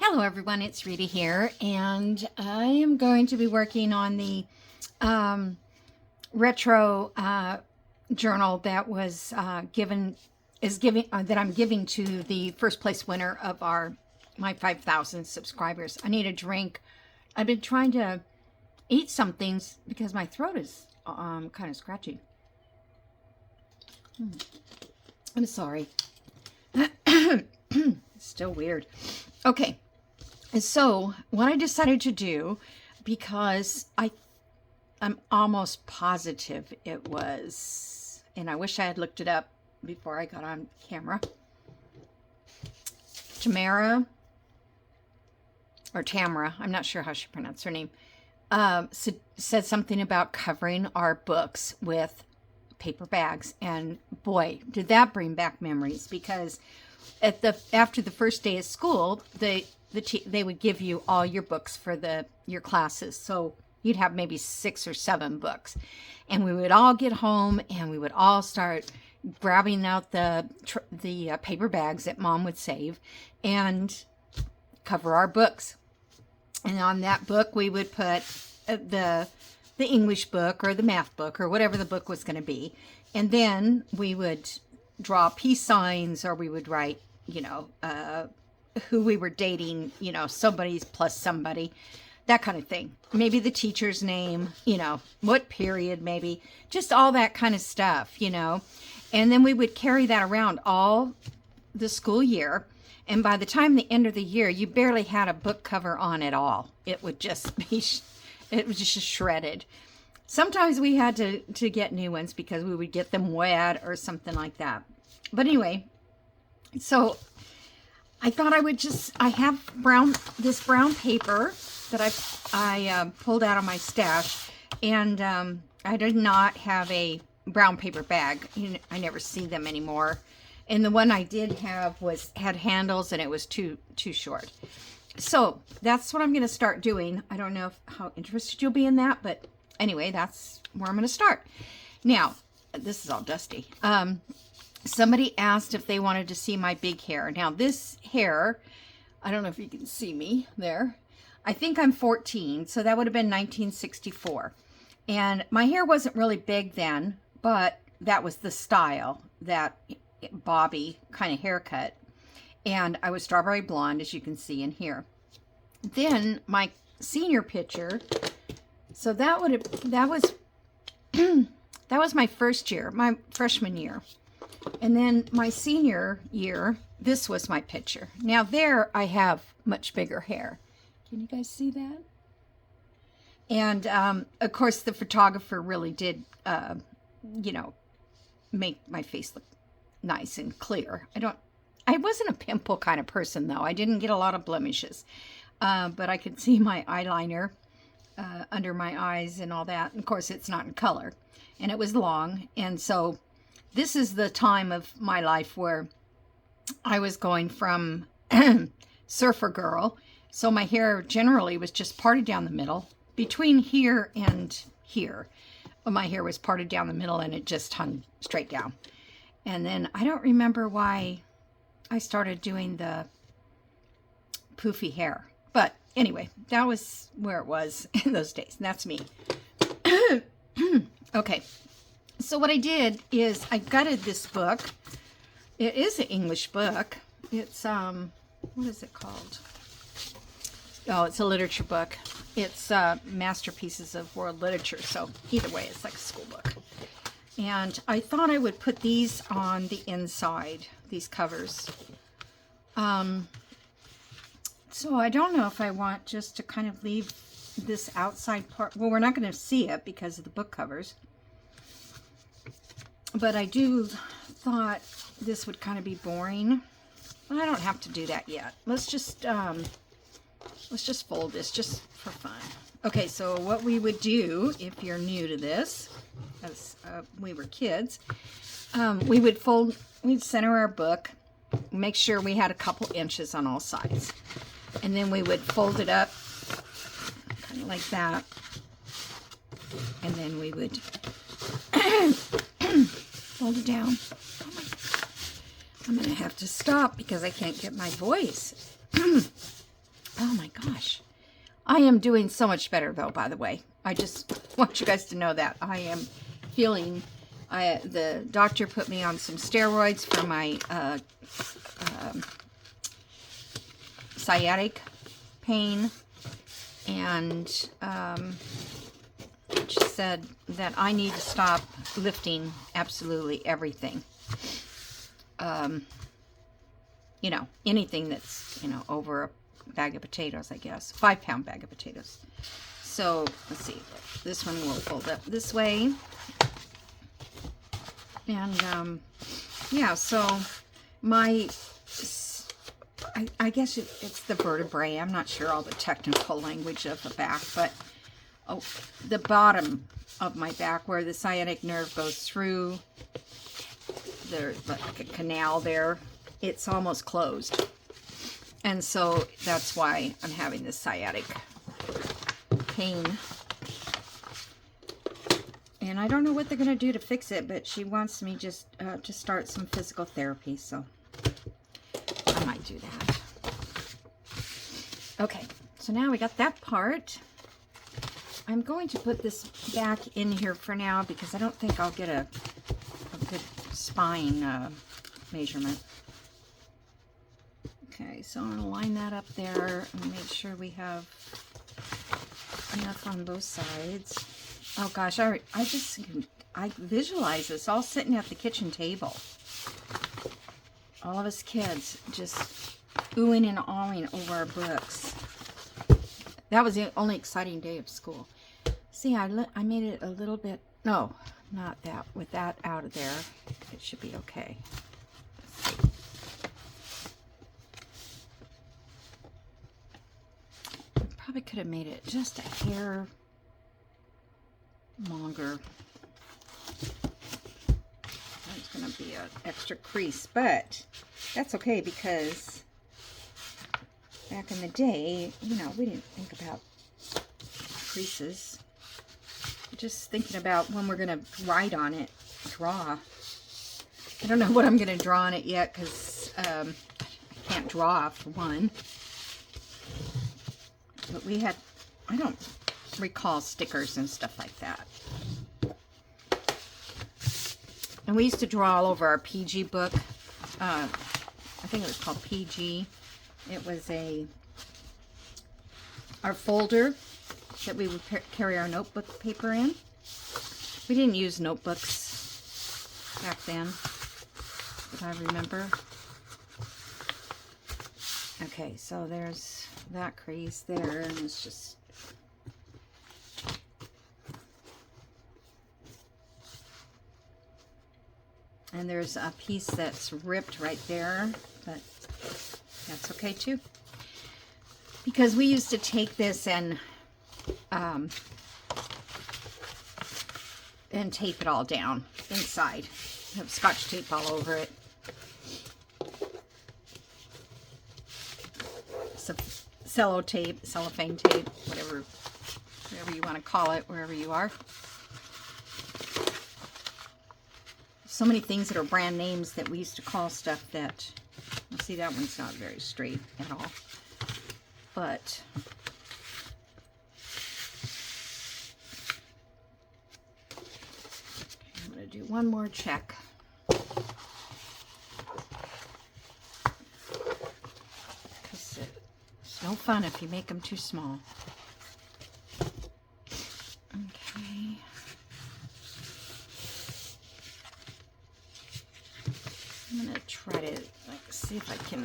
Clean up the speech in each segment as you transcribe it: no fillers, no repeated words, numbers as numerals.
Hello everyone, it's Rita here, and I am going to be working on the retro journal that was given that I'm giving to the first place winner of my 5,000 subscribers. I need a drink. I've been trying to eat some things because my throat is kind of scratchy. I'm sorry. Still weird. Okay. So what I decided to do, because I'm almost positive it was, and I wish I had looked it up before I got on camera, Tamara, I'm not sure how she pronounced her name, said something about covering our books with paper bags, and boy, did that bring back memories, because after the first day of school, they would give you all your books for your classes. So you'd have maybe 6 or 7 books, and we would all get home and we would all start grabbing out the paper bags that Mom would save and cover our books. And on that book we would put the English book or the math book or whatever the book was going to be, and then we would draw peace signs, or we would write, who we were dating, somebody's plus somebody, that kind of thing. Maybe the teacher's name, what period, maybe just all that kind of stuff, and then we would carry that around all the school year. And by the time the end of the year, you barely had a book cover on at all. It would just be, it was just shredded. Sometimes we had to get new ones because we would get them wet or something like that. But anyway, so I thought I have this brown paper that I pulled out of my stash, and I did not have a brown paper bag. I never see them anymore. And the one I did have had handles, and it was too short. So that's what I'm going to start doing. I don't know how interested you'll be in that, but anyway, that's where I'm going to start. Now, this is all dusty. Somebody asked if they wanted to see my big hair. Now, this hair, I don't know if you can see me there. I think I'm 14, so that would have been 1964. And my hair wasn't really big then, but that was the style, that bobby kind of haircut. And I was strawberry blonde, as you can see in here. Then my senior picture, so that was that was my first year, my freshman year. And then my senior year, this was my picture. Now there I have much bigger hair. Can you guys see that? And of course the photographer really did, make my face look nice and clear. I wasn't a pimple kind of person though. I didn't get a lot of blemishes, but I could see my eyeliner under my eyes and all that. And of course it's not in color, and it was long. And so this is the time of my life where I was going from surfer girl. So my hair generally was just parted down the middle. Between here and here, my hair was parted down the middle, and it just hung straight down. And then I don't remember why I started doing the poofy hair. But anyway, that was where it was in those days. And that's me. Okay. So what I did is I gutted this book. It is an English book. It's, what is it called? Oh, it's a literature book. It's Masterpieces of World Literature. So either way, it's like a school book. And I thought I would put these on the inside, these covers. So I don't know if I want just to kind of leave this outside part. Well, we're not going to see it because of the book covers. But I thought this would kind of be boring. I don't have to do that yet. Let's just fold this just for fun. Okay, so what we would do, if you're new to this, as we were kids, we'd center our book, make sure we had a couple inches on all sides, and then we would fold it up kind of like that, and then we would fold it down. Oh my God. I'm gonna have to stop because I can't get my voice. am doing so much better, though, by the way. I just want you guys to know that. I am feeling, the doctor put me on some steroids for my sciatic pain, and she said that I need to stop lifting absolutely everything. You know, anything that's, you know, over a bag of potatoes, I guess. 5-pound bag of potatoes. So, let's see. This one will fold up this way. And, yeah, so my, I guess it's the vertebrae. I'm not sure all the technical language of the back, but the bottom of my back where the sciatic nerve goes through, there's like a canal there. It's almost closed. And so that's why I'm having this sciatic pain. And I don't know what they're going to do to fix it, but she wants me just to start some physical therapy, so I might do that. Okay, so now we got that part. I'm going to put this back in here for now because I don't think I'll get a good spine measurement. Okay, so I'm going to line that up there and make sure we have enough on both sides. Oh gosh, I visualize this all sitting at the kitchen table. All of us kids just oohing and awing over our books. That was the only exciting day of school. See, I made it a little bit, no, not that, with that out of there, it should be okay. Probably could have made it just a hair longer. There's going to be an extra crease, but that's okay because back in the day, you know, we didn't think about creases. We're just thinking about when we're going to write on it, draw. I don't know what I'm going to draw on it yet because I can't draw for one. But we had, I don't recall stickers and stuff like that. And we used to draw all over our PG book. I think it was called PG. It was our folder that we would carry our notebook paper in. We didn't use notebooks back then, that I remember. Okay, so there's that crease there, and it's just and there's a piece that's ripped right there, but that's okay too, because we used to take this and tape it all down inside. Have Scotch tape all over it. Cellophane tape, whatever you want to call it, wherever you are. So many things that are brand names that we used to call stuff that, well, see, that one's not very straight at all. But I'm going to do one more check. No fun if you make them too small. Okay. I'm gonna try to see if I can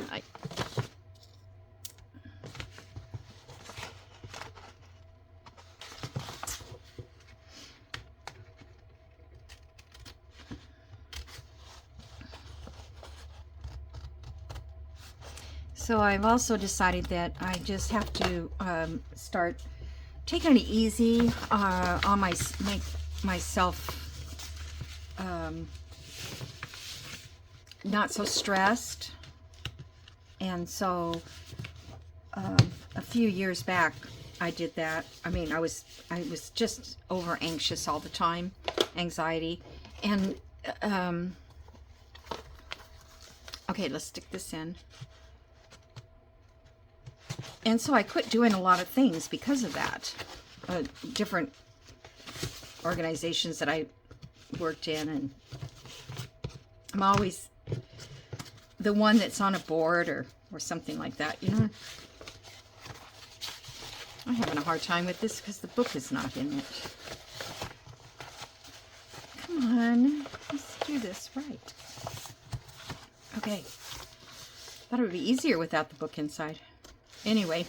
So I've also decided that I just have to start taking it easy on myself, not so stressed. And so a few years back I did that. I mean, I was just over anxious all the time, anxiety, and okay, let's stick this in. And so I quit doing a lot of things because of that. Different organizations that I worked in, and I'm always the one that's on a board or something like that, you know. I'm having a hard time with this because the book is not in it. Come on, let's do this right. Okay. Thought it would be easier without the book inside. Anyway,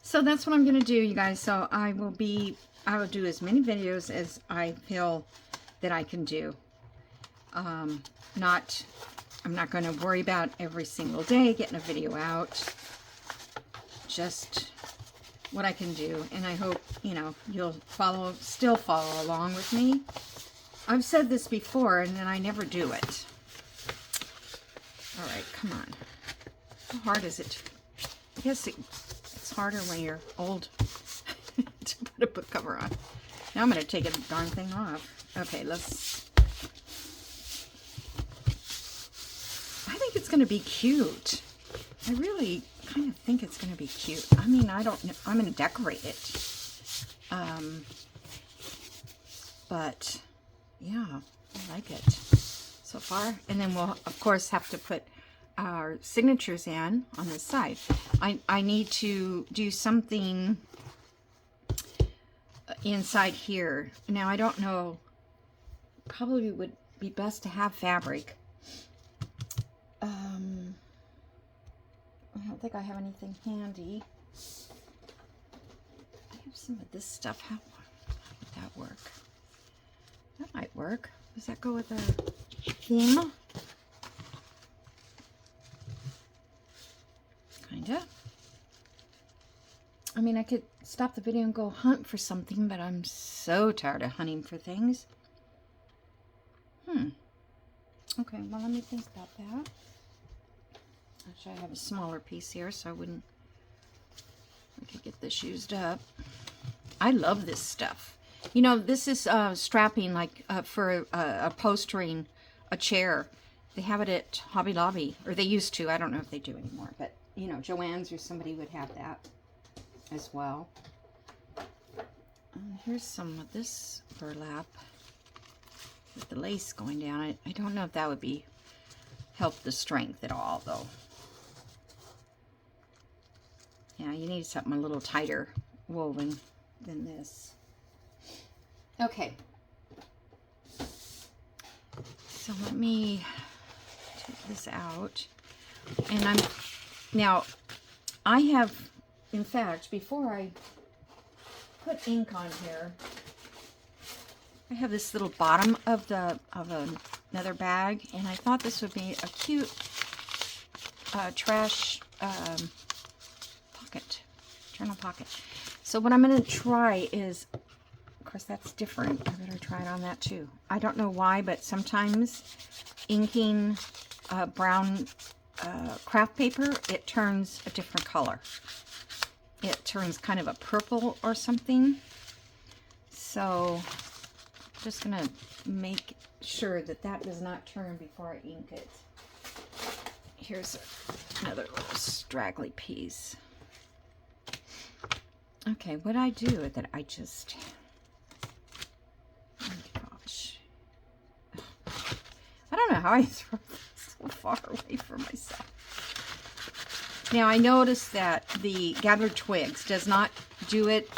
so that's what I'm going to do, you guys. So I will do as many videos as I feel that I can do. I'm not going to worry about every single day getting a video out. Just what I can do. And I hope, you know, you'll still follow along with me. I've said this before, and then I never do it. All right, come on. How hard is it? I guess it's harder when you're old to put a book cover on. Now I'm going to take a darn thing off. Okay, I think it's going to be cute. I really kind of think it's going to be cute. I mean, I don't know. I'm going to decorate it. But, yeah, I like it so far. And then we'll, of course, have to put our signatures in on this side. I need to do something inside here. Now, I don't know. Probably would be best to have fabric. I don't think I have anything handy. I have some of this stuff. How would that work? That might work. Does that go with a theme? Kinda. I mean, I could stop the video and go hunt for something, but I'm so tired of hunting for things. Okay, well, let me think about that. Actually, I have a smaller piece here, so I could get this used up. I love this stuff. You know, this is strapping, like, for upholstering a chair. They have it at Hobby Lobby, or they used to. I don't know if they do anymore, but, you know, Joann's or somebody would have that as well. Here's some of this burlap with the lace going down. I don't know if that would help the strength at all, though. Yeah, you need something a little tighter woven than this. Okay. So let me take this out. And now I have, in fact, before I put ink on here, I have this little bottom of another bag, and I thought this would be a cute trash pocket, journal pocket. So what I'm going to try is, of course that's different, I better try it on that too. I don't know why, but sometimes inking brown craft paper, it turns a different color. It turns kind of a purple or something. So just going to make sure that does not turn before I ink it. Here's another little straggly piece. Okay, what I do with it, I just, oh gosh, I don't know how I throw this so far away from myself. Now I noticed that the gathered twigs does not do it,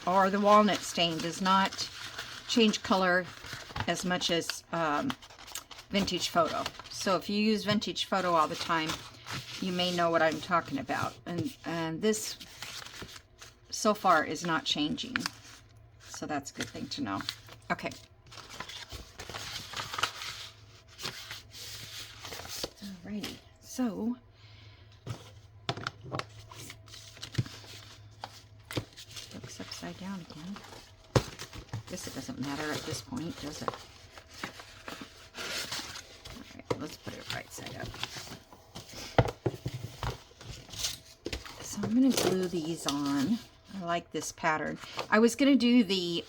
or the walnut stain does not change color as much as Vintage Photo. So if you use Vintage Photo all the time, you may know what I'm talking about. And this so far is not changing. So that's a good thing to know. Okay. Alrighty. So looks upside down again. Guess it doesn't matter at this point, does it? Alright, let's put it right side up. So I'm going to glue these on. I like this pattern. I was going to do the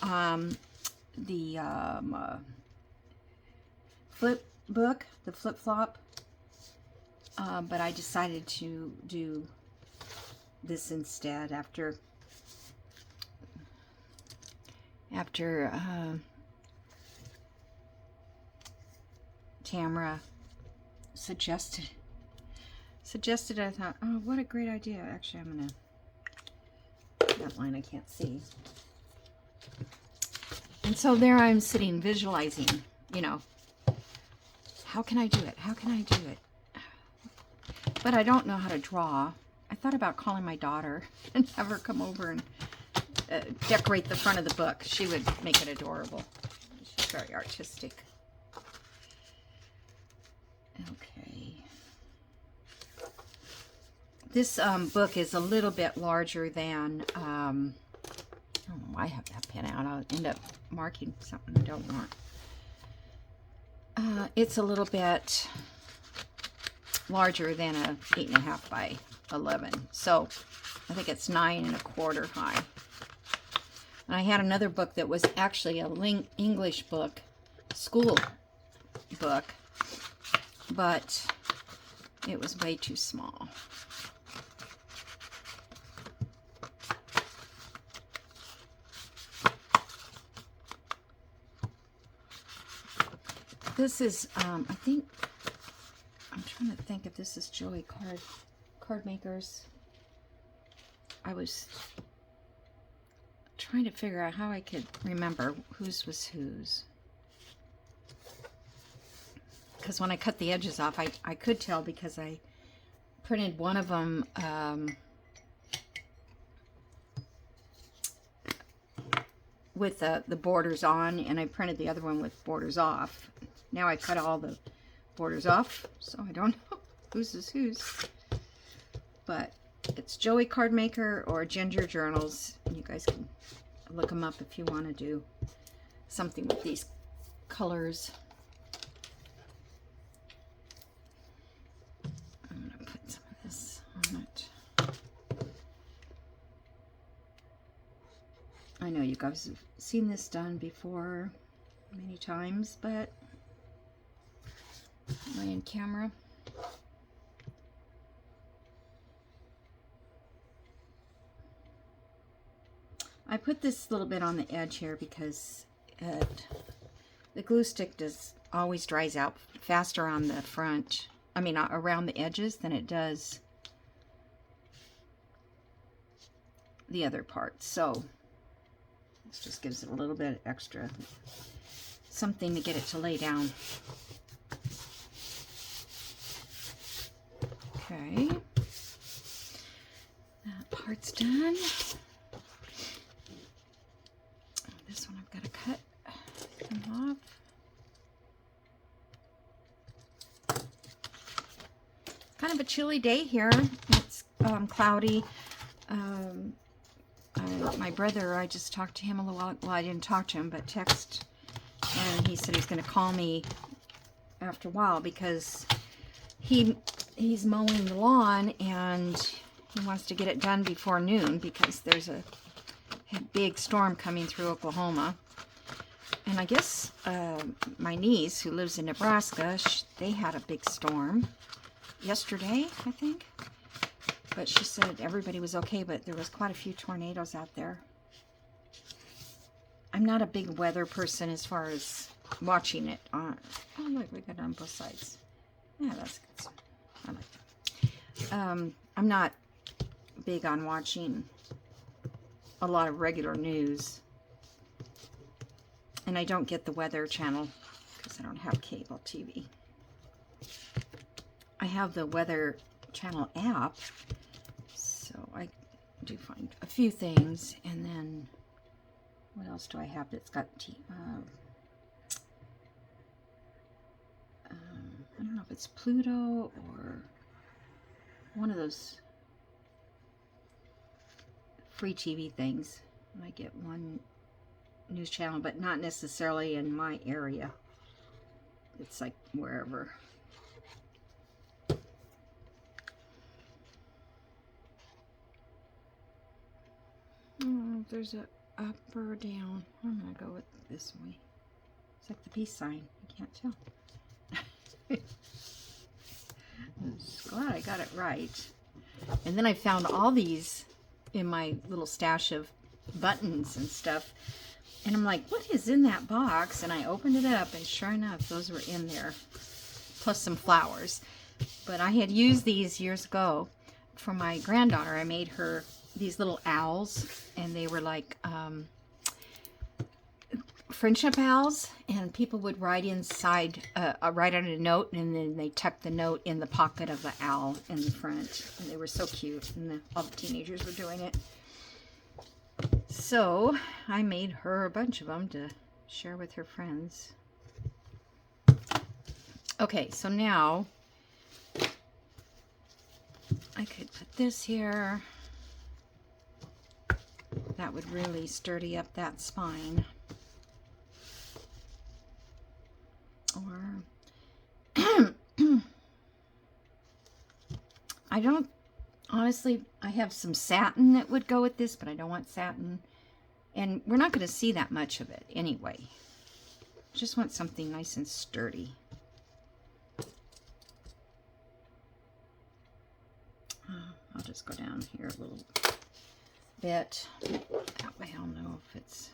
flip book, the flip-flop, but I decided to do this instead after Tamara suggested. I thought, oh, what a great idea. Actually, I'm gonna, that line I can't see. And so there I'm sitting visualizing, you know, how can I do it? How can I do it? But I don't know how to draw. I thought about calling my daughter and have her come over and decorate the front of the book. She would make it adorable. She's very artistic. Okay. This book is a little bit larger than, oh, I have that pen out. I'll end up marking something I don't want. It's a little bit larger than a 8.5 by 11. So I think it's 9 1/4 high. And I had another book that was actually a English book, school book, but it was way too small. This is, I think, I'm trying to think if this is Joey Card Makers. I was trying to figure out how I could remember whose was whose. Because when I cut the edges off, I could tell because I printed one of them with the borders on, and I printed the other one with borders off. Now I cut all the borders off, so I don't know whose is whose. But it's Joey Card Maker or Ginger Journals. You guys can look them up if you want to do something with these colors. I'm going to put some of this on it. I know you guys have seen this done before many times, but am I in camera? I put this little bit on the edge here because the glue stick always dries out faster on the front, I mean around the edges, than it does the other parts. So this just gives it a little bit extra something to get it to lay down. Okay, that part's done. This one I've got to cut them off. Kind of a chilly day here. It's cloudy. My brother, I just talked to him a little while. Well, I didn't talk to him, but text, and he said he's going to call me after a while because he's mowing the lawn and he wants to get it done before noon because there's a big storm coming through Oklahoma. And I guess my niece, who lives in Nebraska, they had a big storm yesterday, I think. But she said everybody was okay, but there was quite a few tornadoes out there. I'm not a big weather person as far as watching it on. Oh, look, we got it on both sides. Yeah, that's good. I like that. I'm not big on watching a lot of regular news. And I don't get the Weather Channel because I don't have cable TV. I have the Weather Channel app, so I do find a few things. And then what else do I have that's got I don't know if it's Pluto or one of those free TV things. I get one news channel, but not necessarily in my area. It's like wherever. Oh, there's a up or down. I'm gonna go with this way. It's like the peace sign. You can't tell. I'm just glad I got it right. And then I found all these in my little stash of buttons and stuff. And I'm like, what is in that box? And I opened it up, and sure enough, those were in there. Plus some flowers. But I had used these years ago for my granddaughter. I made her these little owls, and they were like friendship owls, and people would write inside, write on a note, and then they tuck the note in the pocket of the owl in the front. And they were so cute, and all the teenagers were doing it. So I made her a bunch of them to share with her friends. Okay, so now I could put this here. That would really sturdy up that spine. Or I don't, honestly, I have some satin that would go with this, but I don't want satin. And we're not going to see that much of it anyway. Just want something nice and sturdy. I'll just go down here a little bit. That way I'll know if it's...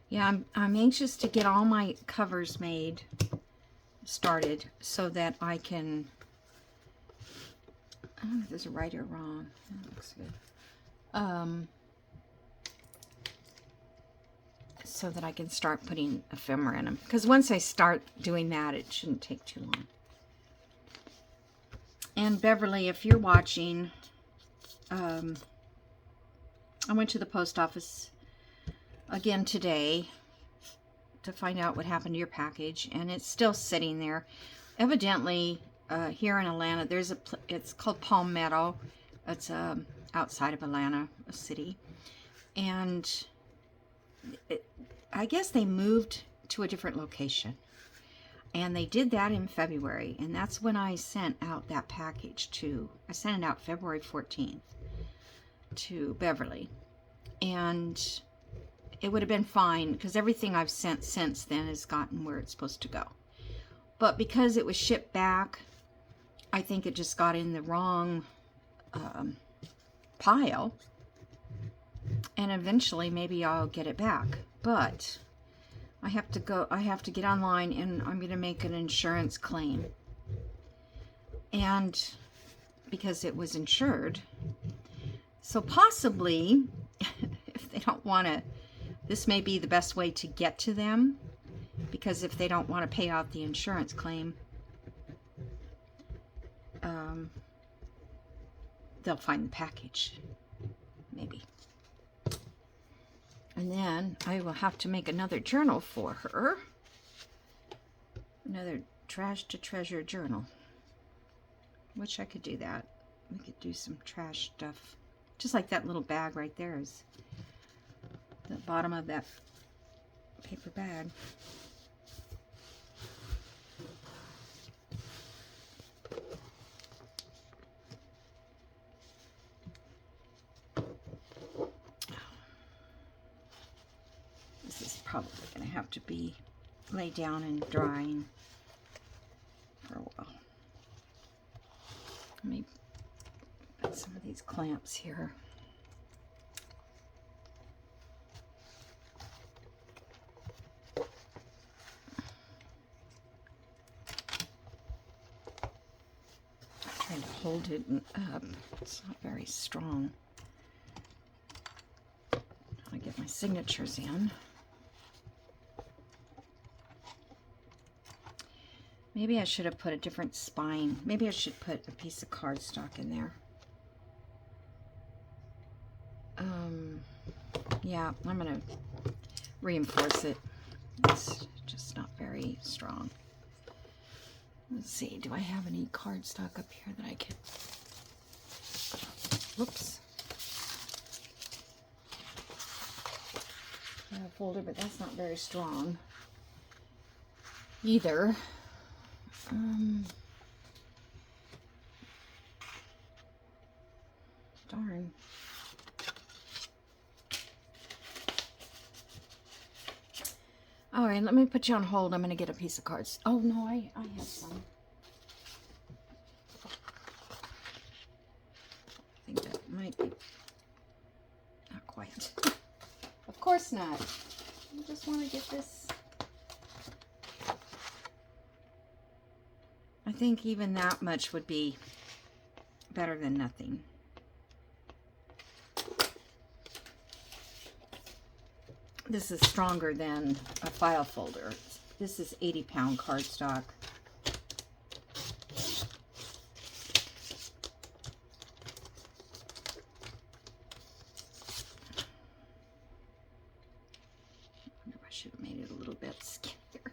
Yeah, I'm anxious to get all my covers started so that I can... I don't know if there's a right or wrong. That looks good. So that I can start putting ephemera in them. Because once I start doing that, it shouldn't take too long. And Beverly, if you're watching, I went to the post office again today to find out what happened to your package, and it's still sitting there. Evidently, here in Atlanta, it's called Palmetto. It's outside of Atlanta, a city, and I guess they moved to a different location, and they did that in February, and that's when I sent out that package I sent it out February 14th to Beverly, and it would have been fine because everything I've sent since then has gotten where it's supposed to go. But because it was shipped back, I think it just got in the wrong pile. And eventually maybe I'll get it back. But I have to get online, and I'm going to make an insurance claim. And because it was insured. So possibly, if they don't want to, this may be the best way to get to them, because if they don't want to pay out the insurance claim, they'll find the package, maybe. And then I will have to make another journal for her, another trash to treasure journal. Wish I could do that. We could do some trash stuff, just like that little bag right there is the bottom of that paper bag. This is probably going to have to be laid down and drying for a while. Let me put some of these clamps here. Trying to hold it up. It's not very strong. I get my signatures in. Maybe I should have put a different spine. Maybe I should put a piece of cardstock in there. Yeah, I'm going to reinforce it. It's just not very strong. Let's see, do I have any cardstock up here that I can... Whoops. I have a folder, but that's not very strong either. Darn. All right, let me put you on hold. I'm going to get a piece of cards. Oh, no, I have some. I think that might be not quite. Of course not. I just want to get this. I think even that much would be better than nothing. This is stronger than a file folder. This is 80-pound cardstock. I should have made it a little bit skinnier.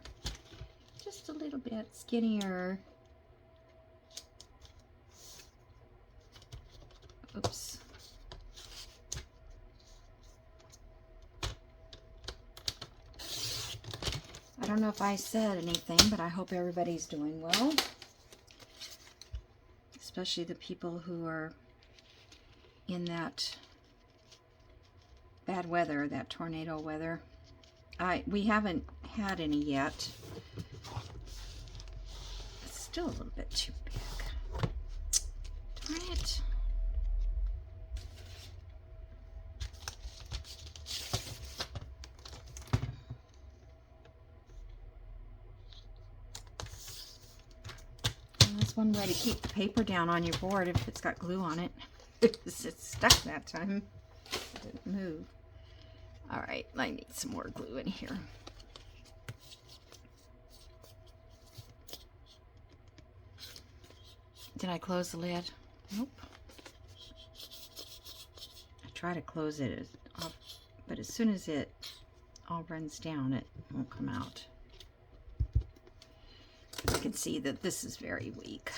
Just a little bit skinnier. Oops. I don't know if I said anything, but I hope everybody's doing well. Especially the people who are in that bad weather, that tornado weather. We haven't had any yet. It's still a little bit too big. Darn it. That's one way to keep the paper down on your board if it's got glue on it. It's stuck that time. It didn't move. All right, I need some more glue in here. Did I close the lid? Nope. I try to close it off, but as soon as it all runs down, it won't come out. I can see that this is very weak.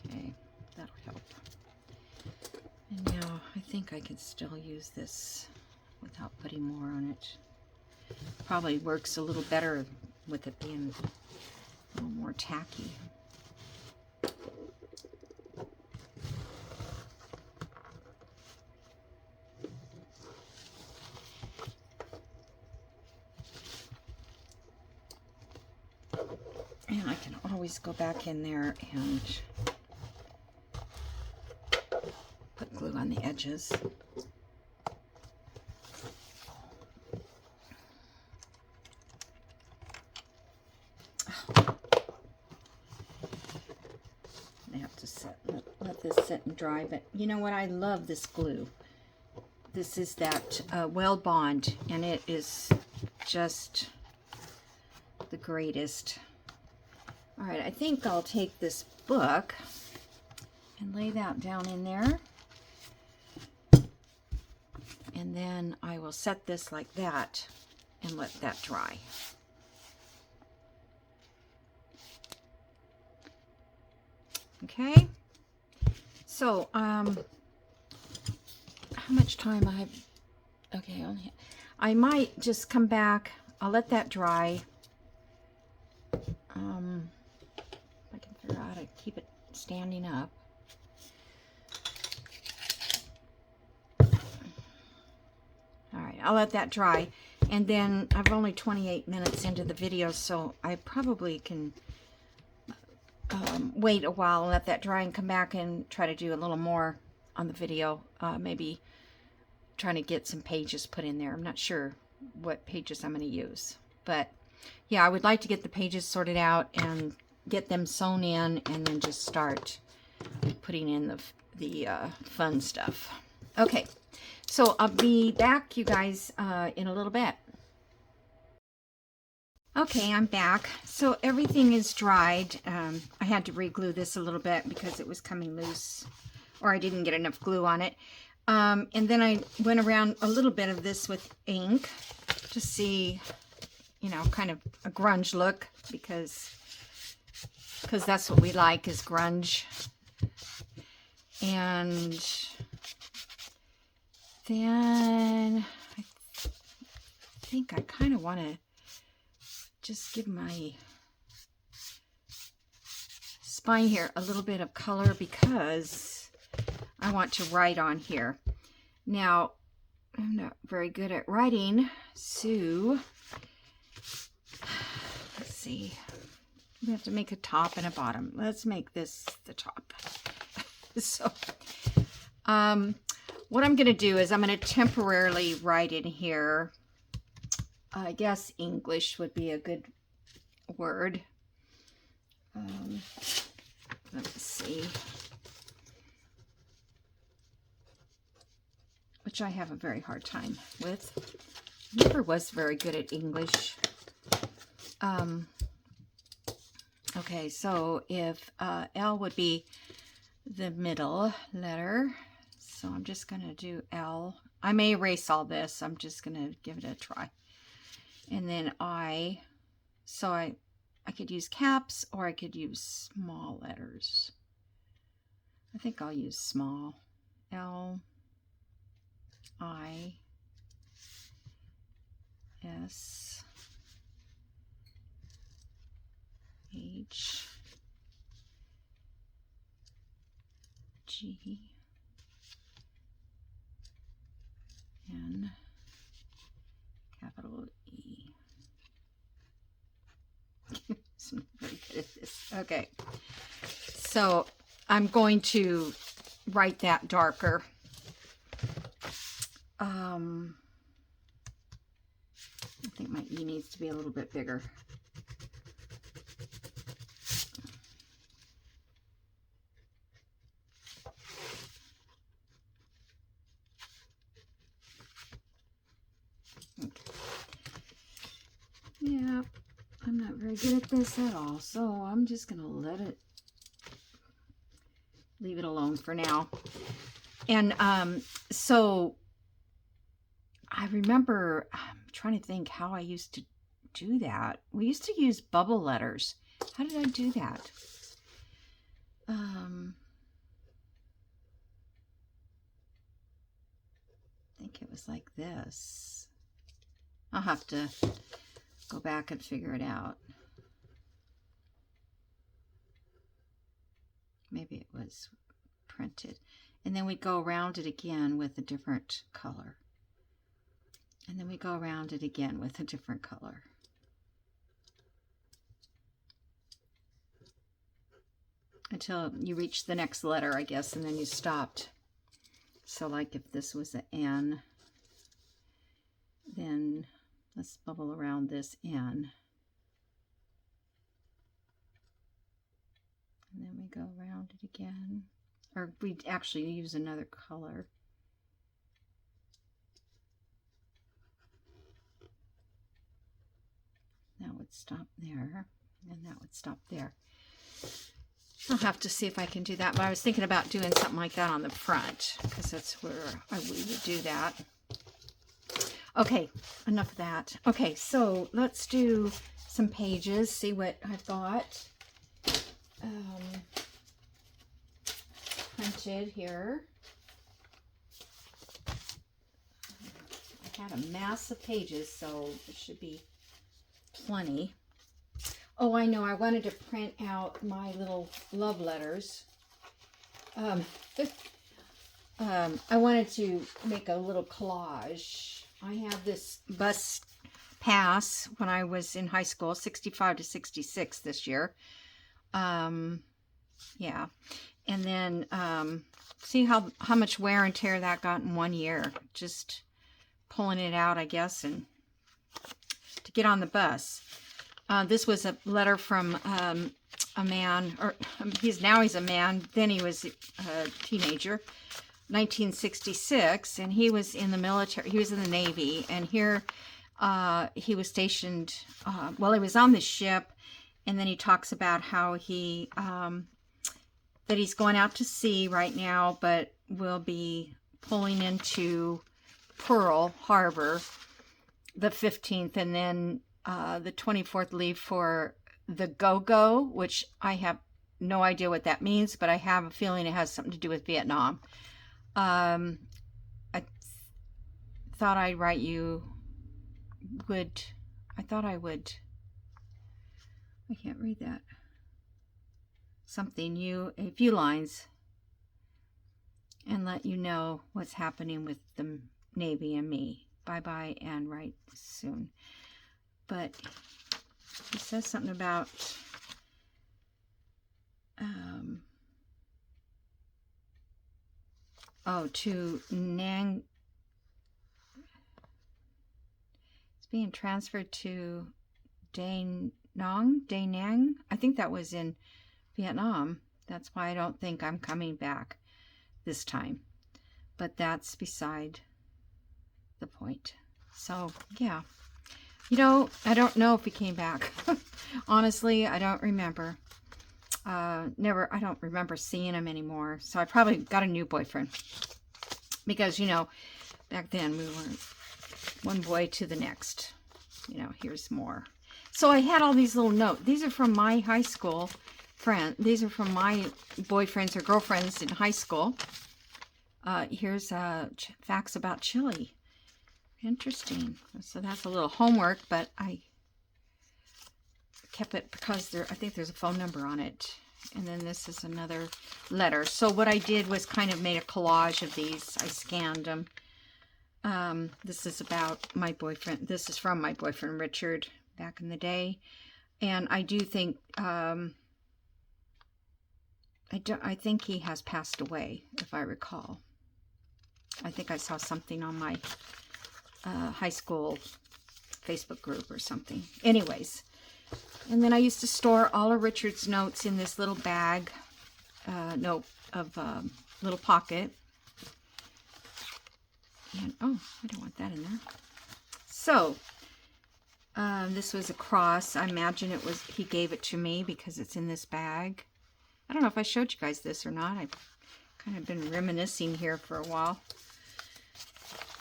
Okay, that'll help. And now I think I can still use this without putting more on it. Probably works a little better with it being a little more tacky. And I can always go back in there and put glue on the edges. I have to let this sit and dry, but you know what? I love this glue. This is that Well Bond, and it is just the greatest. All right, I think I'll take this book and lay that down in there. And then I will set this like that and let that dry. Okay. So, how much time I have? Okay, I might just come back. I'll let that dry. I can figure out how to keep it standing up. All right, I'll let that dry. And then I've only 28 minutes into the video, so I probably can wait a while and let that dry and come back and try to do a little more on the video. Maybe trying to get some pages put in there. I'm not sure what pages I'm going to use. But yeah, I would like to get the pages sorted out and get them sewn in and then just start putting in the fun stuff. Okay, so I'll be back, you guys, in a little bit. Okay, I'm back. So everything is dried. I had to re-glue this a little bit because it was coming loose, or I didn't get enough glue on it. And then I went around a little bit of this with ink to see, you know, kind of a grunge look, because that's what we like, is grunge. And then I think I kind of want to just give my spine here a little bit of color because I want to write on here. Now, I'm not very good at writing, so let's see. We have to make a top and a bottom. Let's make this the top. So, what I'm going to do is I'm going to temporarily write in here. I guess English would be a good word. Let's see. Which I have a very hard time with. Never was very good at English. Okay, so if L would be the middle letter, so I'm just going to do L. I may erase all this. I'm just going to give it a try. And then I, so I could use caps or I could use small letters. I think I'll use small. L, I, S, H, G, N, capital E. I'm not very good at this. Okay, so I'm going to write that darker. I think my E needs to be a little bit bigger. Okay. Yeah, I'm not very good at this at all, so I'm just going to leave it alone for now. And so I remember, I'm trying to think how I used to do that. We used to use bubble letters. How did I do that? I think it was like this. I'll have to go back and figure it out. Maybe it was printed. And then we go around it again with a different color. And then we go around it again with a different color. Until you reach the next letter, I guess, and then you stopped. So like if this was an N, then let's bubble around this N. And then we go around it again. Or we actually use another color. That would stop there, and that would stop there. I'll have to see if I can do that, but I was thinking about doing something like that on the front, because that's where we would do that. Okay, enough of that. Okay, so let's do some pages, see what I've got printed here. I had a mass of pages, so it should be plenty. Oh, I know, I wanted to print out my little love letters. I wanted to make a little collage. I have this bus pass when I was in high school, 65 to 66 this year. Yeah. And then see how much wear and tear that got in 1 year. Just pulling it out, I guess, and to get on the bus. This was a letter from a man, or he's a man, then he was a teenager, 1966, and he was in the military, he was in the Navy, and here he was stationed, well, he was on the ship, and then he talks about how he, that he's going out to sea right now, but will be pulling into Pearl Harbor the 15th, and then the 24th leave for the Go-Go, which I have no idea what that means, but I have a feeling it has something to do with Vietnam. I thought I'd write you would, I thought I would, I can't read that. a few lines, and let you know what's happening with the Navy and me. Bye-bye and write soon. But he says something about to Nang. It's being transferred to Da Nang. I think that was in Vietnam. That's why I don't think I'm coming back this time. But that's beside the point. So, yeah. You know, I don't know if he came back. Honestly, I don't remember. I don't remember seeing him anymore. So I probably got a new boyfriend. Because, you know, back then we were one boy to the next. You know, here's more. So I had all these little notes. These are from my high school friend. These are from my boyfriends or girlfriends in high school. Here's facts about Chile. Interesting. So that's a little homework, but I kept it because I think there's a phone number on it. And then this is another letter. So what I did was kind of made a collage of these. I scanned them. This is about my boyfriend. This is from my boyfriend, Richard, back in the day. And I do think, I think he has passed away, if I recall. I think I saw something on my high school Facebook group or something. Anyways, and then I used to store all of Richard's notes in this little bag, little pocket. And, oh, I don't want that in there. So, this was a cross. I imagine he gave it to me because it's in this bag. I don't know if I showed you guys this or not. I've kind of been reminiscing here for a while.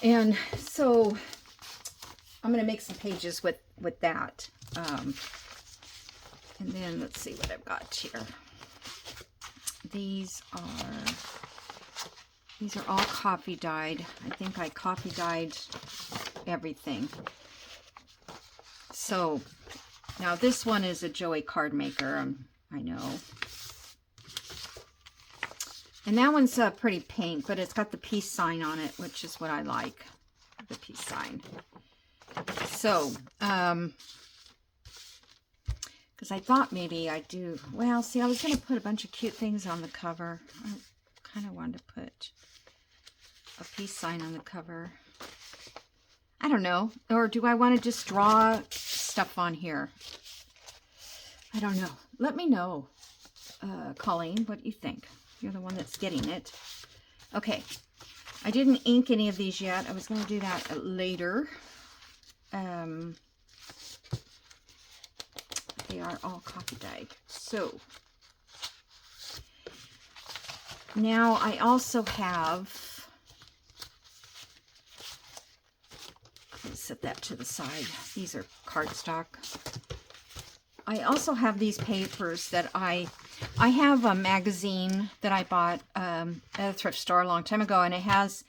And so I'm going to make some pages with that. And then let's see what I've got here. These are all coffee dyed. I think I coffee dyed everything. So now this one is a Joey card maker. I know. And that one's pretty pink, but it's got the peace sign on it, which is what I like, the peace sign. So, because I thought maybe I'd do, well, see, I was going to put a bunch of cute things on the cover. I kind of wanted to put a peace sign on the cover. I don't know. Or do I want to just draw stuff on here? I don't know. Let me know, Colleen, what you think. You're the one that's getting it. Okay. I didn't ink any of these yet. I was going to do that later. They are all coffee dyed. So, now I also have, let's set that to the side. These are cardstock. I also have these papers that I have a magazine that I bought at a thrift store a long time ago, and it has,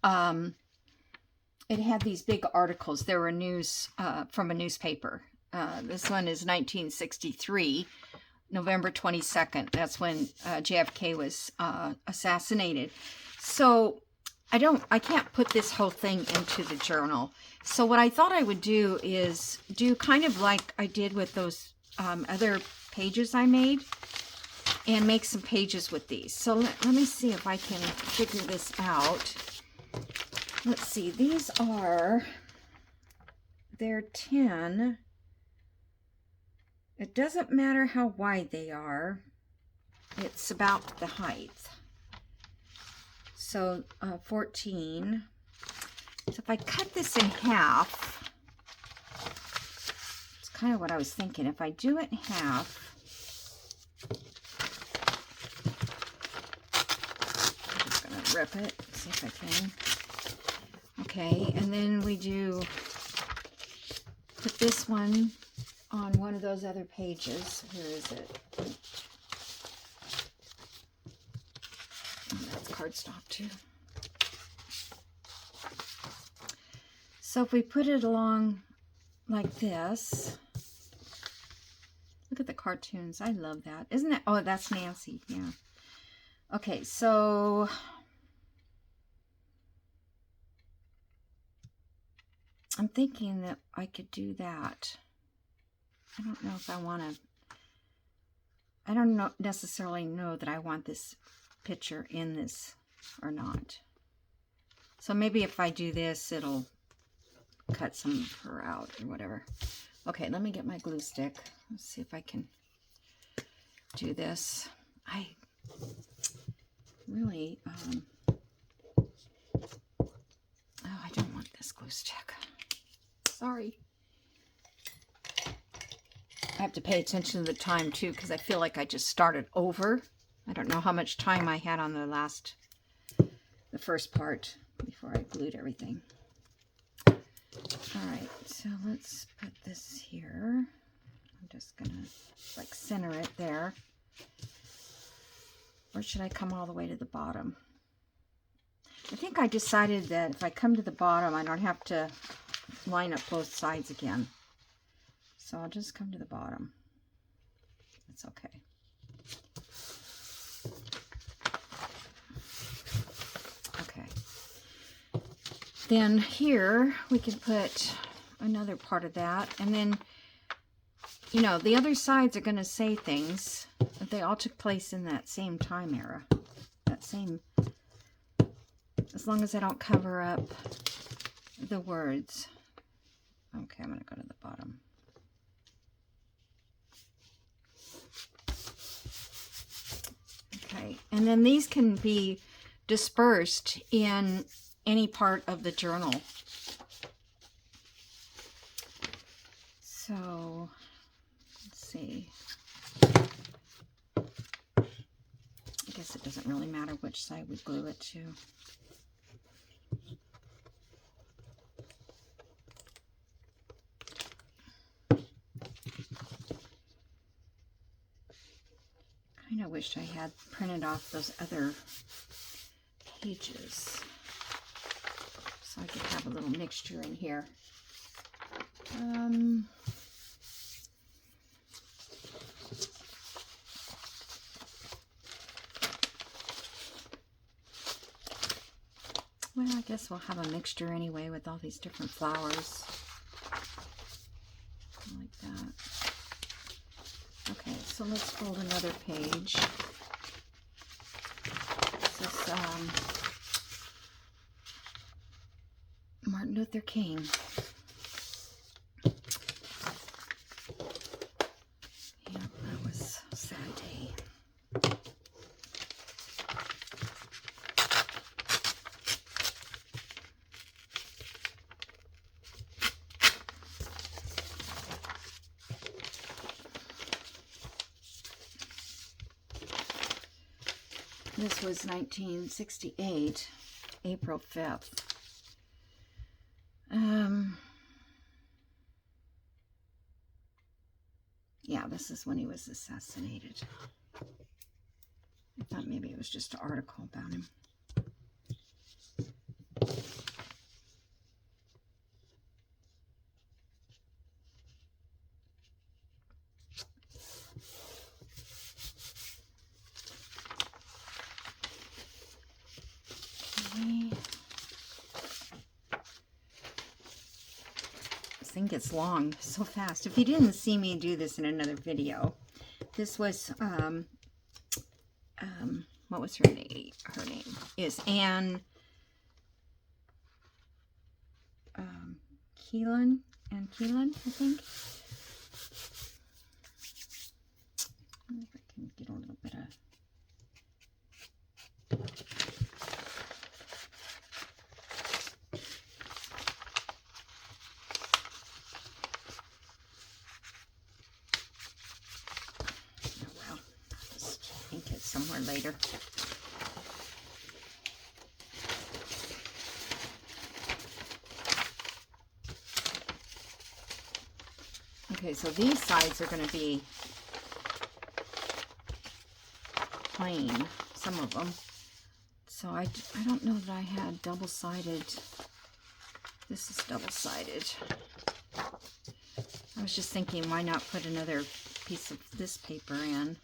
it had these big articles. There were news from a newspaper. This one is 1963, November 22nd. That's when JFK was assassinated. So I can't put this whole thing into the journal. So what I thought I would do is do kind of like I did with those other pages I made, and make some pages with these. So let me see if I can figure this out. Let's see, they're 10. It doesn't matter how wide they are. It's about the height. So 14. So if I cut this in half, it's kind of what I was thinking. If I do it in half, I'm just going to rip it, see if I can. Okay, and then we put this one on one of those other pages. Where is it? Oh, that's cardstock too. So if we put it along like this, look at the cartoons. I love that. Isn't that? Oh, that's Nancy. Yeah. Okay, so I'm thinking that I could do that. I don't know if I want to. I don't necessarily know that I want this picture in this or not. So maybe if I do this, it'll cut some of her out or whatever. Okay, let me get my glue stick. Let's see if I can do this. I really, oh, I don't want this glue stick. Sorry. I have to pay attention to the time too, because I feel like I just started over. I don't know how much time I had on the first part before I glued everything. All right, so let's put this here. I'm just gonna like center it there. Or should I come all the way to the bottom? I think I decided that if I come to the bottom, I don't have to line up both sides again. So I'll just come to the bottom. It's okay. Okay. Then here we can put another part of that. And then, you know, the other sides are going to say things. But they all took place in that same time era. That same, as long as I don't cover up the words. Okay, I'm going to go to the bottom. Okay, and then these can be dispersed in any part of the journal. So, let's see. I guess it doesn't really matter which side we glue it to. I kind of wish I had printed off those other pages so I could have a little mixture in here. Well, I guess we'll have a mixture anyway with all these different flowers. Like that. Okay, so let's fold another page. This is Martin Luther King. Yeah, that was a sad day. This was 1968, April 5th. Yeah, this is when he was assassinated. I thought maybe it was just an article about him. Thing gets long so fast. If you didn't see me do this in another video, this was what was her name? Her name is Anne Keelan, I think. I wonder if I can get a little bit of somewhere later. Okay, so these sides are going to be plain, some of them. So I don't know that I had double-sided. This is double-sided. I was just thinking, why not put another piece of this paper in.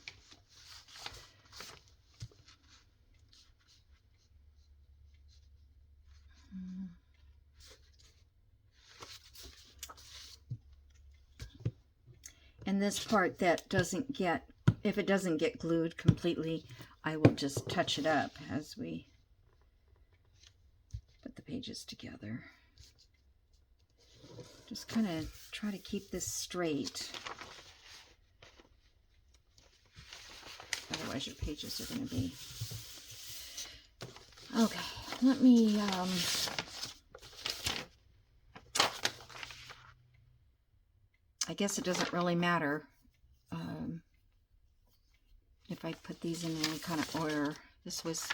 And this part that doesn't get, if it doesn't get glued completely, I will just touch it up as we put the pages together. Just kind of try to keep this straight. Otherwise your pages are going to be... Okay, let me... I guess it doesn't really matter if I put these in any kind of order. This was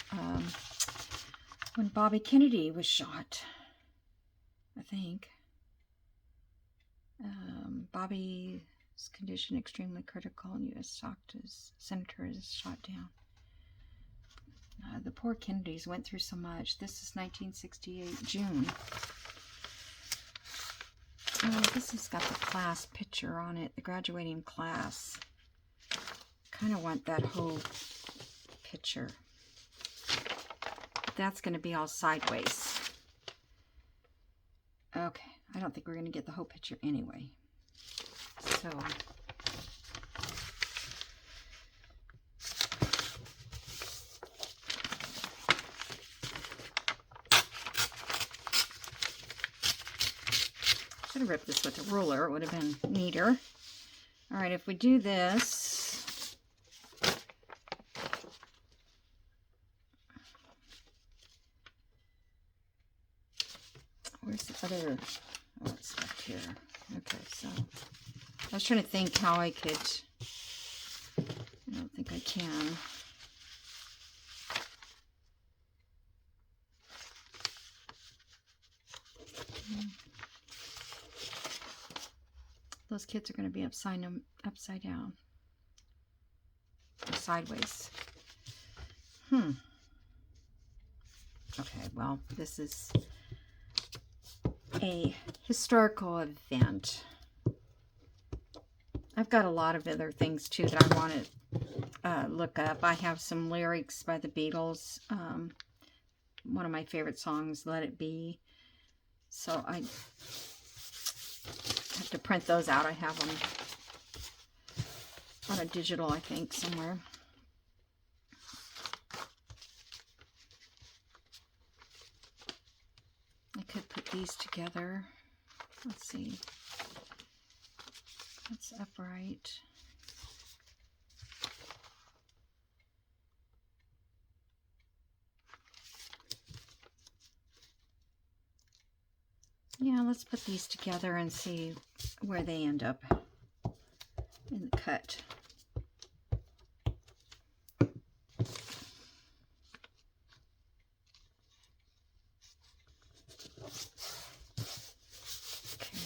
when Bobby Kennedy was shot, I think. Bobby's condition extremely critical, and U.S. senator is shot down. The poor Kennedys went through so much. This is 1968, June. Oh, this has got the class picture on it, the graduating class. Kind of want that whole picture. That's going to be all sideways. Okay, I don't think we're going to get the whole picture anyway. So, should have ripped this with a ruler. It would have been neater. All right, if we do this, where's the other? Oh, it's left here. Okay, so I was trying to think how I could. I don't think I can. Those kids are going to be upside down. Or sideways. Okay, well, this is a historical event. I've got a lot of other things, too, that I want to look up. I have some lyrics by the Beatles. One of my favorite songs, Let It Be. So I have to print those out. I have them on a digital, I think, somewhere. I could put these together. Let's see. That's upright. Yeah, let's put these together and see where they end up in the cut.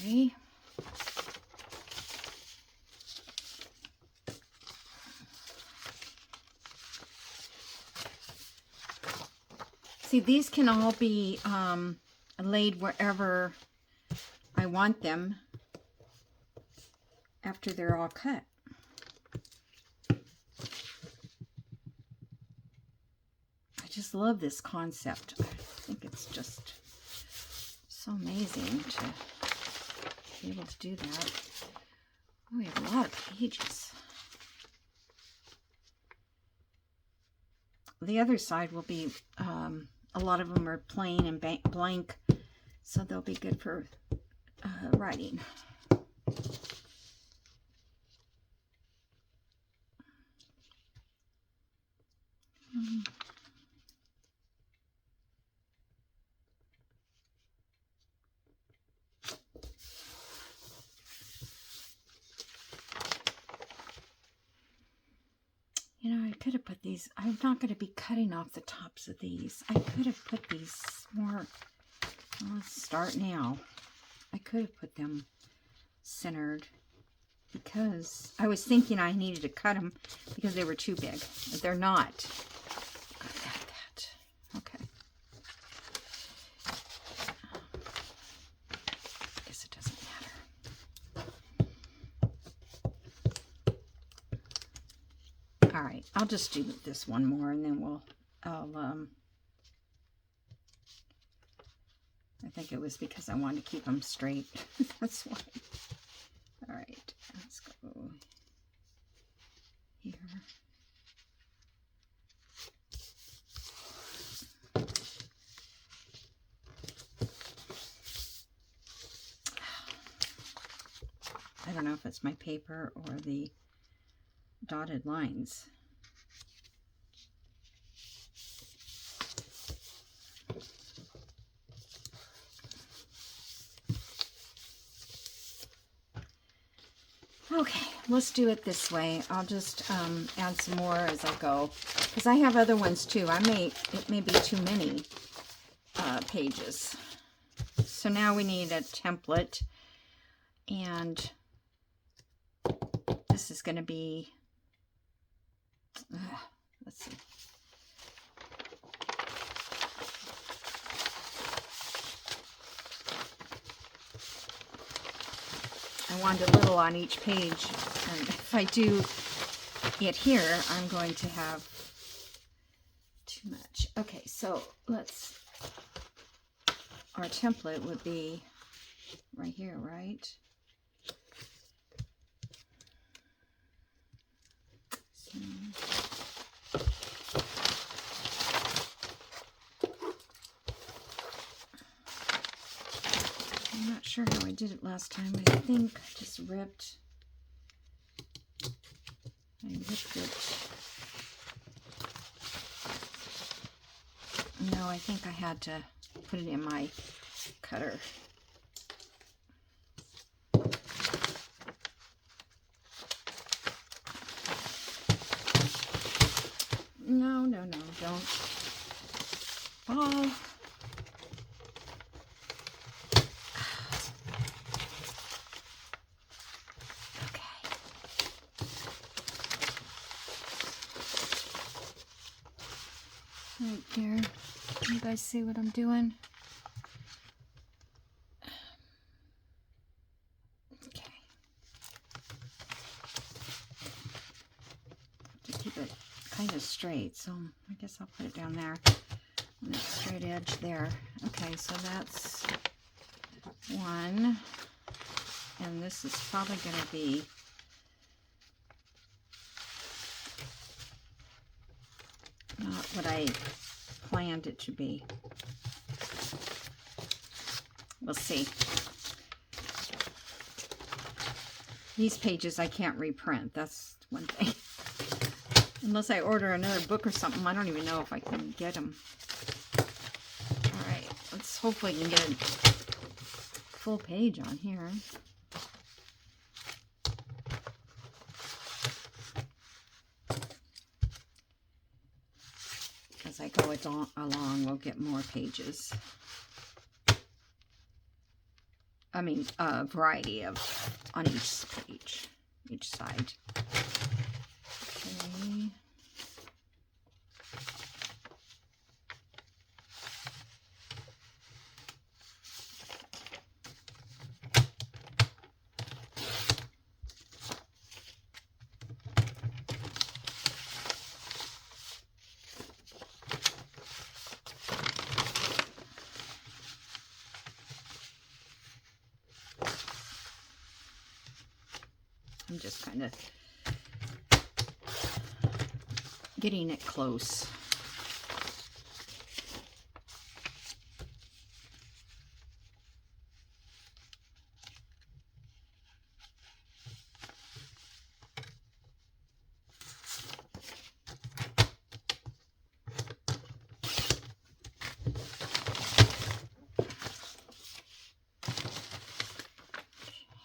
Okay. See, these can all be laid wherever I want them after they're all cut. I just love this concept. I think it's just so amazing to be able to do that. Oh, we have a lot of pages. The other side will be, a lot of them are plain and blank, so they'll be good for writing. You know, I could have put these, I'm not going to be cutting off the tops of these. I could have put these more, well, let's start now. I could have put them centered because I was thinking I needed to cut them because they were too big, but they're not. Gotta add that. Okay. I guess it doesn't matter. I'll just do this one more, and then I think it was because I wanted to keep them straight. That's why. All right, let's go here. I don't know if it's my paper or the dotted lines. Okay, let's do it this way. I'll just add some more as I go, because I have other ones too. It may be too many pages. So now we need a template, and this is going to be, let's see. I want a little on each page, and if I do it here, I'm going to have too much. Okay, so our template would be right here, right? So, I'm not sure how I did it last time. I think I just ripped. I ripped it. No, I think I had to put it in my cutter. No, don't fall. Right there. You guys see what I'm doing? Okay. To keep it kind of straight, so I guess I'll put it down there on that straight edge there. Okay, so that's one, and this is probably going to be not what I planned it to be. We'll see. These pages I can't reprint. That's one thing. Unless I order another book or something, I don't even know if I can get them. All right, let's hopefully can get a full page on here. As I go along, we'll get more pages. I mean, a variety of on each page, each side. Okay. I'm just kind of getting it close.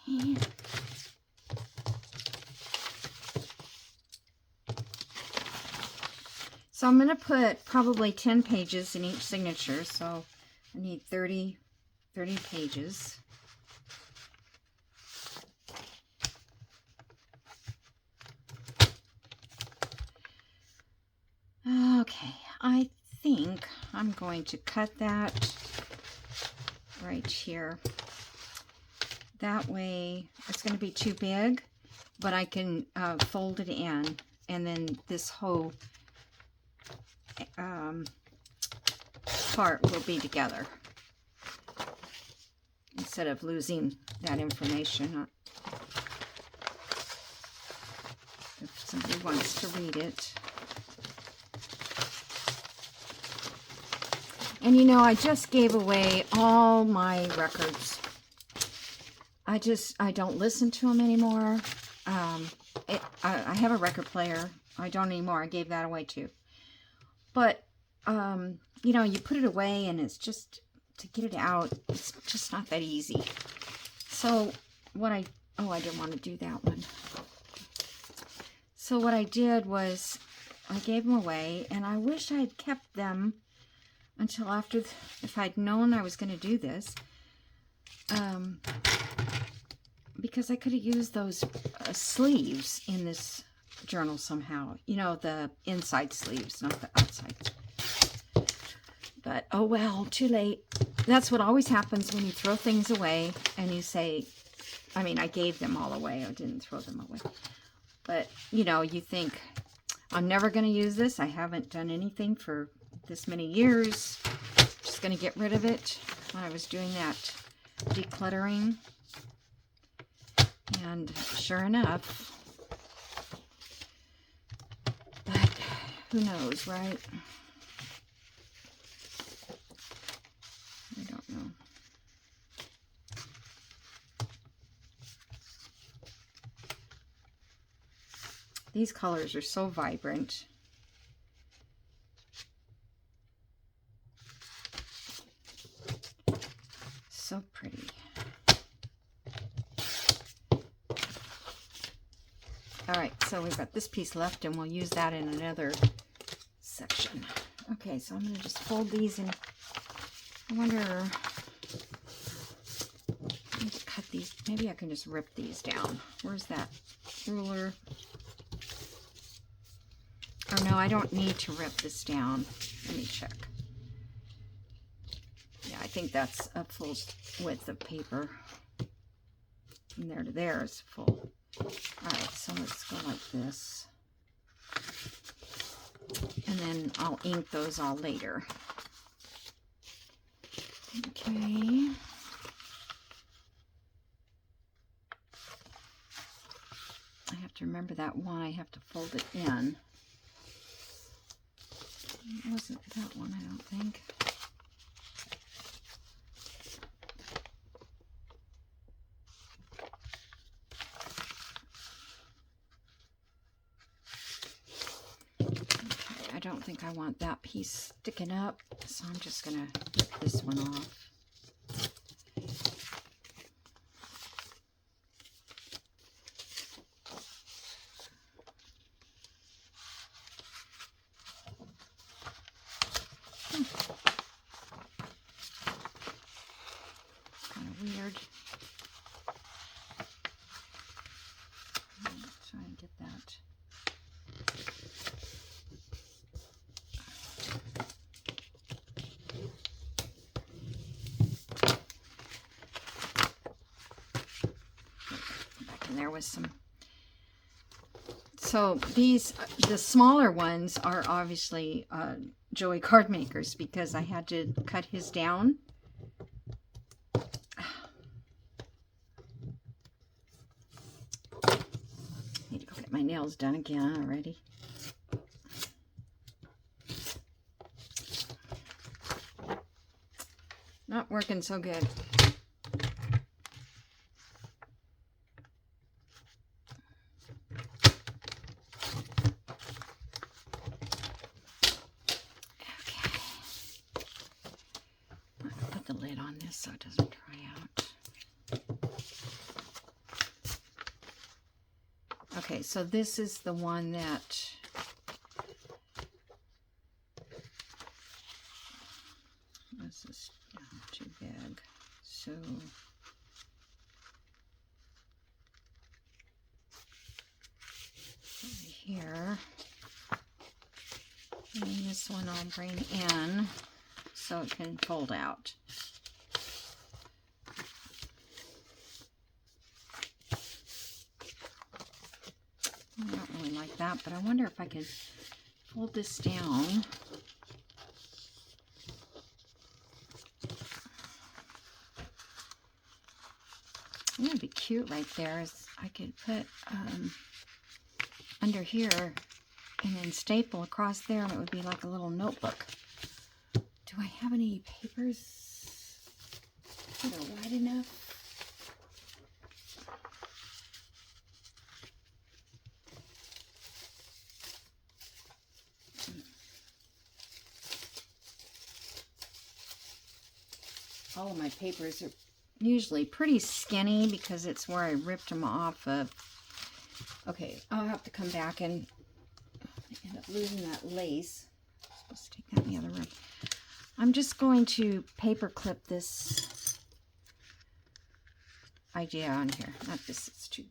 Okay. So I'm going to put probably 10 pages in each signature, so I need 30 pages. Okay, I think I'm going to cut that right here. That way, it's going to be too big, but I can fold it in and then this whole part will be together instead of losing that information. If somebody wants to read it. And you know, I just gave away all my records. I don't listen to them anymore. I have a record player. I don't anymore. I gave that away too. But, you know, you put it away and it's just, to get it out, it's just not that easy. So what I didn't want to do that one. So what I did was I gave them away, and I wish I had kept them until after, if I'd known I was going to do this, because I could have used those sleeves in this journal somehow. You know, the inside sleeves, not the outside. But, oh well, too late. That's what always happens when you throw things away and you say, I mean, I gave them all away. I didn't throw them away. But, you know, you think, I'm never going to use this. I haven't done anything for this many years. Just going to get rid of it. When I was doing that decluttering. And sure enough, but who knows, right? I don't know. These colors are so vibrant. So pretty. All right, so we've got this piece left, and we'll use that in another section. Okay, so I'm going to just fold these, and I wonder, I need to cut these. Maybe I can just rip these down. Where's that ruler? Or no, I don't need to rip this down. Let me check. Yeah, I think that's a full width of paper. From there to there is full. Alright, so let's go like this. And then I'll ink those all later. Okay. I have to remember that one. I have to fold it in. It wasn't that one, I don't think. I don't think I want that piece sticking up, so I'm just going to rip this one off. Kind of weird. Let's try and get that. There was some. So these, the smaller ones are obviously Joey Card Makers, because I had to cut his down. Need to go get my nails done again already. Not working so good. So it doesn't dry out. Okay, so this is the one that this is too big. So over here, and this one I'll bring in so it can fold out. I don't really like that, but I wonder if I could fold this down. It would be cute right there. I could put under here and then staple across there, and it would be like a little notebook. Do I have any papers that are wide enough? All of my papers are usually pretty skinny because it's where I ripped them off of. Okay, I'll have to come back and end up losing that lace. I'm supposed to take that in the other room. I'm just going to paper clip this idea on here. Not this, it's too,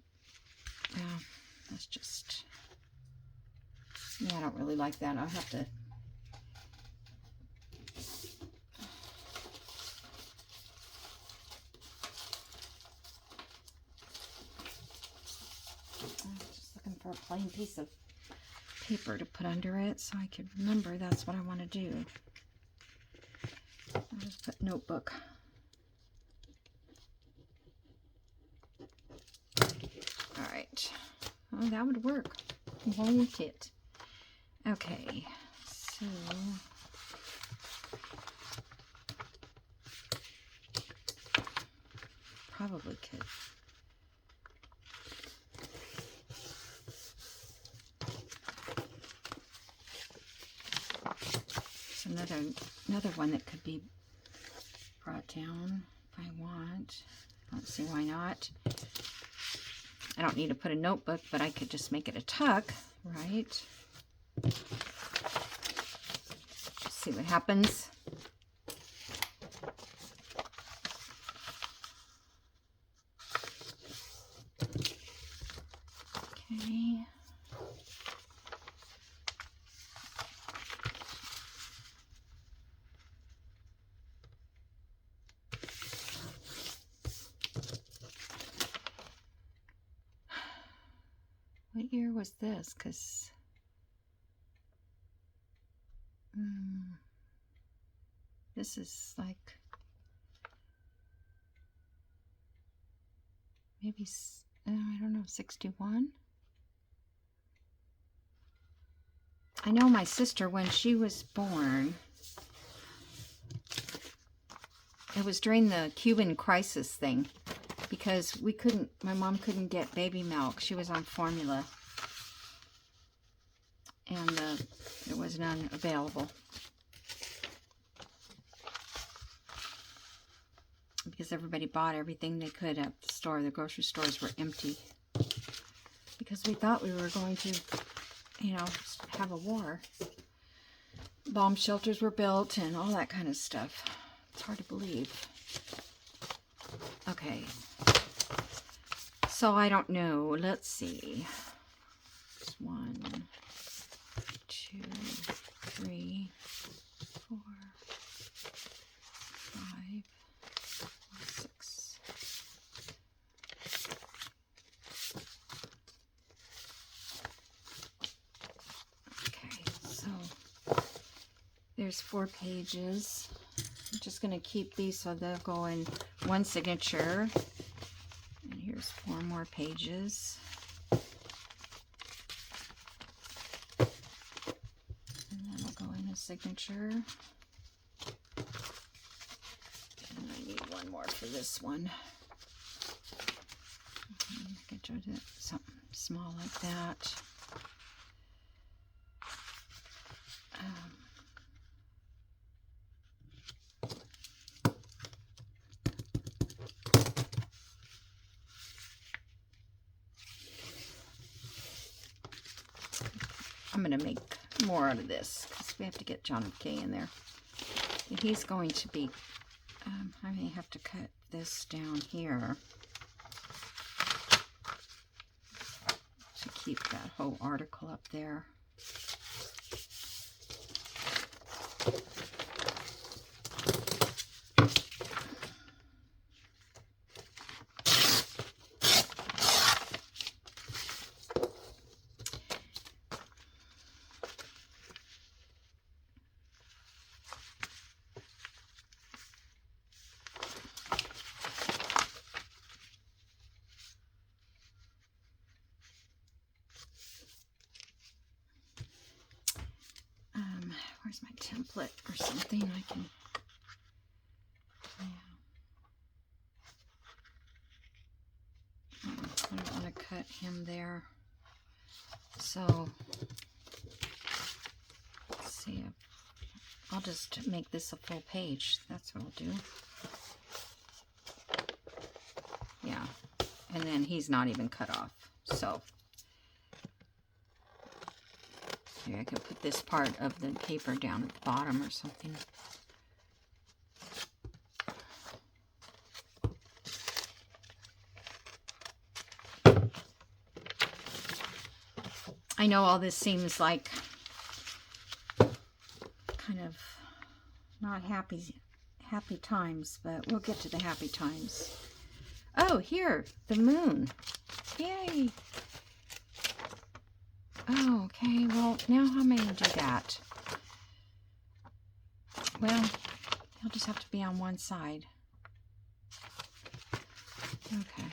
that's just, yeah, I don't really like that. I'll have to, for a plain piece of paper to put under it so I could remember that's what I want to do. I'll just put notebook. All right. Oh, that would work, won't it? Okay, so probably could. Another one that could be brought down if I want. I don't see why not. I don't need to put a notebook, but I could just make it a tuck, right? Just see what happens. Okay. What year was this? Because this is like maybe, I don't know, 61? I know my sister, when she was born, it was during the Cuban crisis thing, because we couldn't, my mom couldn't get baby milk. She was on formula, and there was none available because everybody bought everything they could at the store. The grocery stores were empty because we thought we were going to, you know, have a war. Bomb shelters were built and all that kind of stuff. It's hard to believe. Okay. So I don't know. Let's see. 1, 2, 3, 4, 5, 6. Okay, so there's 4 pages. I'm just going to keep these so they'll go in one signature. And here's 4 more pages. And that'll go in a signature. And I need one more for this one. I could do something small like that. I'm going to make more out of this because we have to get John K in there. And he's going to be, I may have to cut this down here to keep that whole article up there. Where's my template or something I can... I don't want to cut him there. So, let's see. I'll just make this a full page. That's what I'll do. Yeah. And then he's not even cut off. So, maybe I could put this part of the paper down at the bottom or something. I know all this seems like kind of not happy times, but we'll get to the happy times. Oh, here, the moon. Yay. Oh, okay. Well, now how am I going to do that? Well, he'll just have to be on one side. Okay.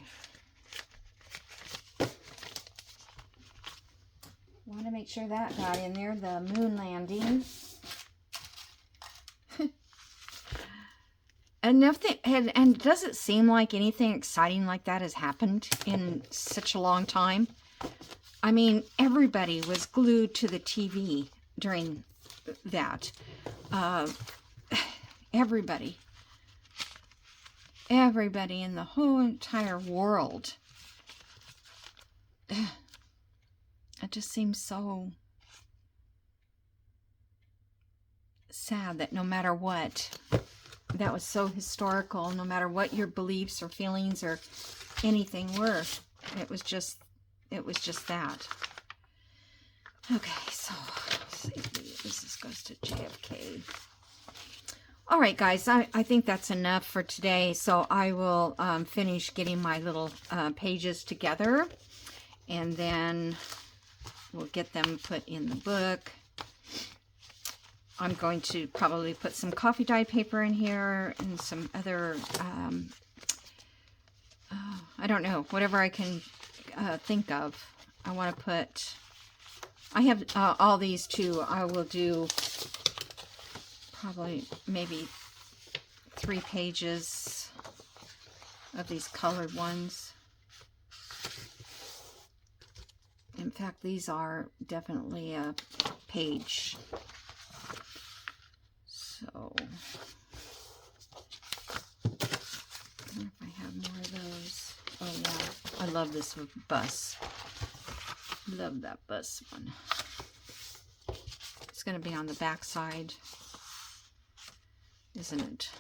Want to make sure that got in there, the moon landing. And nothing, and does it seem like anything exciting like that has happened in such a long time? I mean, everybody was glued to the TV during that. Everybody in the whole entire world. It just seems so sad that no matter what, that was so historical, no matter what your beliefs or feelings or anything were, it was just that. Okay, so let's see, this goes to JFK. All right, guys, I think that's enough for today. So I will finish getting my little pages together, and then we'll get them put in the book. I'm going to probably put some coffee dye paper in here and some other, I don't know, whatever I can think of. I want to put, I have all these too. I will do probably maybe 3 pages of these colored ones. In fact, these are definitely a page. So, I wonder if I have more of those. Oh yeah, I love this bus. Love that bus one. It's going to be on the back side, isn't it?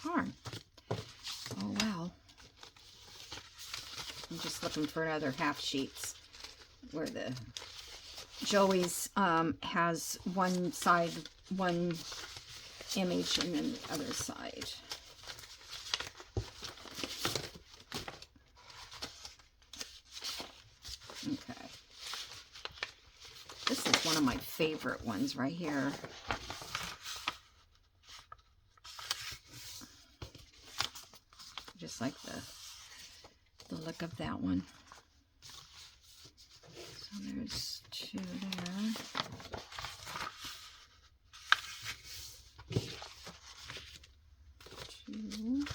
Darn. Oh well. I'm just looking for another half sheets where the Joey's has one side, one image, and then the other side. Okay. This is one of my favorite ones right here. Just like the look of that one. So there's 2 there. Two.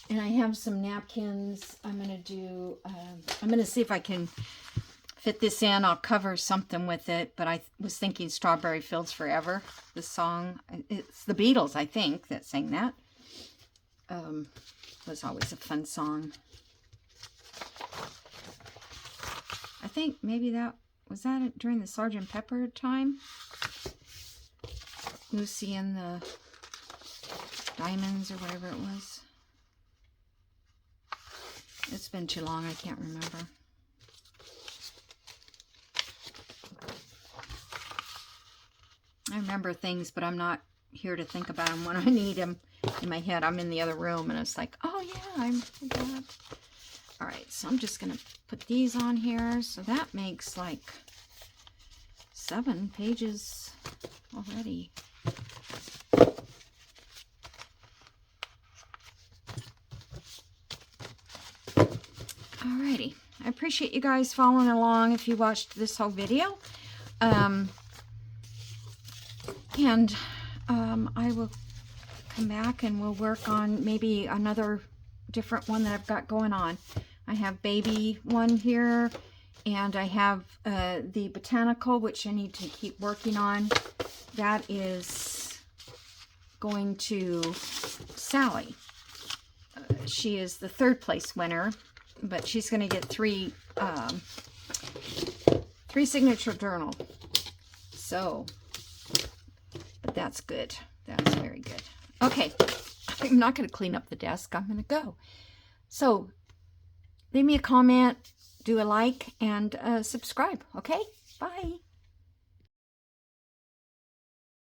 And I have some napkins. I'm going to do, I'm going to see if I can fit this in. I'll cover something with it, but I was thinking Strawberry Fields Forever, the song. It's the Beatles, I think, that sang that. Was always a fun song. I think maybe that, was that during the Sgt. Pepper time? Lucy and the Diamonds or whatever it was. It's been too long, I can't remember. I remember things, but I'm not here to think about them when I need them in my head. I'm in the other room, and it's like, oh yeah, I remember that. All right, so I'm just gonna put these on here. So that makes like 7 pages already. Alrighty. I appreciate you guys following along if you watched this whole video. I will come back and we'll work on maybe another different one that I've got going on. I have baby one here, and I have the botanical, which I need to keep working on. That is going to Sally. She is the 3rd place winner, but she's going to get 3 signature journal. So, but that's good. That's very good. Okay, I'm not going to clean up the desk. I'm going to go. So, leave me a comment, do a like, and subscribe. Okay, bye.